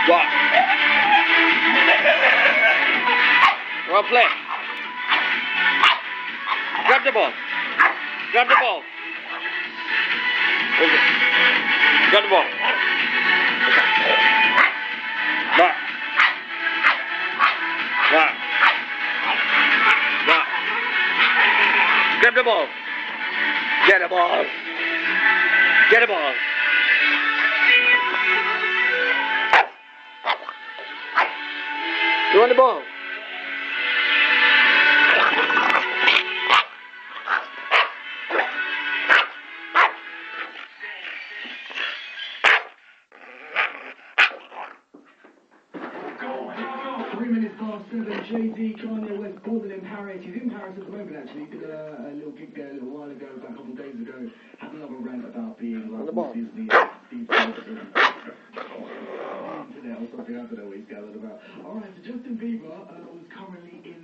Go. Well, play. Grab the ball. Grab the ball. Okay. Grab the ball. Okay. Go. Go. Go. Grab the ball. Get the ball. Get the ball. You want the ball? JD, Kanye West, Gordon in Paris. He's in Paris at the moment, actually. He did a little gig there a little while ago, about a couple of days ago. Had another rant about being like Disney, Steve Jobs. I don't know what he's gathered about. Alright, so Justin Bieber was currently in